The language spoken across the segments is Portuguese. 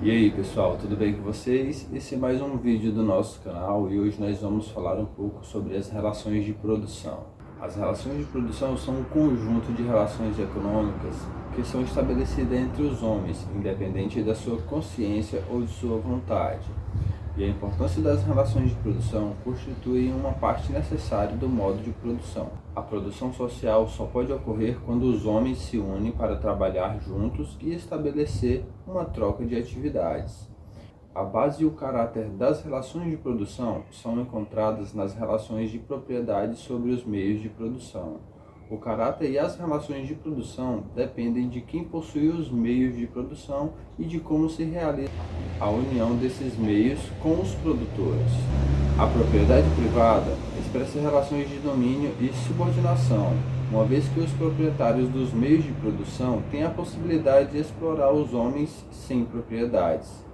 E aí pessoal, tudo bem com vocês? Esse é mais um vídeo do nosso canal e hoje nós vamos falar um pouco sobre as relações de produção. As relações de produção são um conjunto de relações econômicas que são estabelecidas entre os homens, independente da sua consciência ou de sua vontade. E a importância das relações de produção constitui uma parte necessária do modo de produção. A produção social só pode ocorrer quando os homens se unem para trabalhar juntos e estabelecer uma troca de atividades. A base e o caráter das relações de produção são encontradas nas relações de propriedade sobre os meios de produção. O caráter e as relações de produção dependem de quem possui os meios de produção e de como se realiza a união desses meios com os produtores. A propriedade privada expressa relações de domínio e subordinação, uma vez que os proprietários dos meios de produção têm a possibilidade de explorar os homens sem propriedades.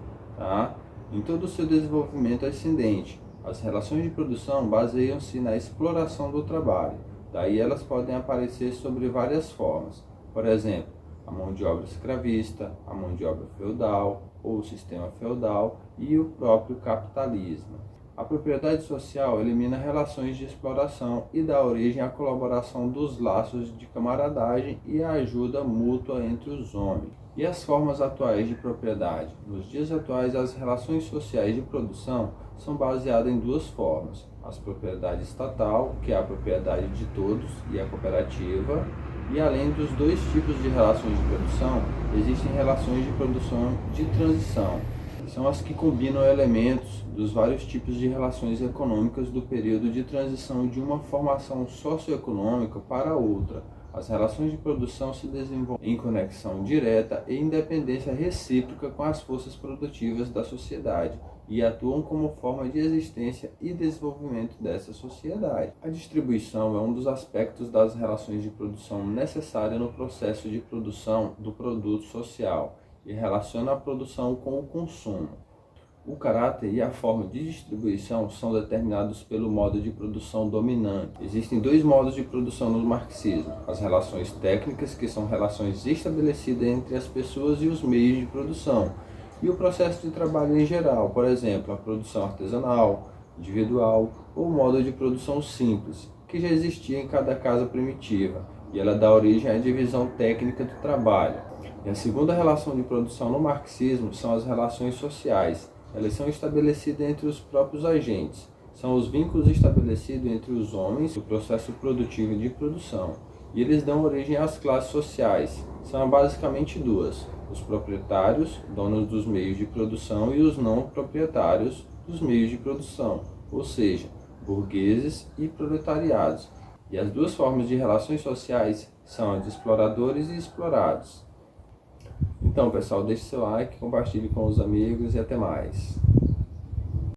Em todo o seu desenvolvimento ascendente, as relações de produção baseiam-se na exploração do trabalho. Daí elas podem aparecer sobre várias formas, por exemplo, a mão de obra escravista, a mão de obra feudal, ou o sistema feudal e o próprio capitalismo. A propriedade social elimina relações de exploração e dá origem à colaboração dos laços de camaradagem e à ajuda mútua entre os homens. E as formas atuais de propriedade? Nos dias atuais, as relações sociais de produção são baseadas em duas formas: as propriedade estatal, que é a propriedade de todos, e a cooperativa. E além dos dois tipos de relações de produção, existem relações de produção de transição. São as que combinam elementos dos vários tipos de relações econômicas do período de transição de uma formação socioeconômica para outra. As relações de produção se desenvolvem em conexão direta e independência recíproca com as forças produtivas da sociedade e atuam como forma de existência e desenvolvimento dessa sociedade. A distribuição é um dos aspectos das relações de produção necessária no processo de produção do produto social e relaciona a produção com o consumo. O caráter e a forma de distribuição são determinados pelo modo de produção dominante. Existem dois modos de produção no marxismo: as relações técnicas, que são relações estabelecidas entre as pessoas e os meios de produção, e o processo de trabalho em geral, por exemplo, a produção artesanal, individual ou o modo de produção simples, que já existia em cada casa primitiva, e ela dá origem à divisão técnica do trabalho. E a segunda relação de produção no marxismo são as relações sociais. Elas são estabelecidas entre os próprios agentes. São os vínculos estabelecidos entre os homens no processo produtivo de produção. E eles dão origem às classes sociais. São basicamente duas: os proprietários, donos dos meios de produção, e os não proprietários dos meios de produção, ou seja, burgueses e proletariados. E as duas formas de relações sociais são as de exploradores e explorados. Então, pessoal, deixe seu like, compartilhe com os amigos e até mais.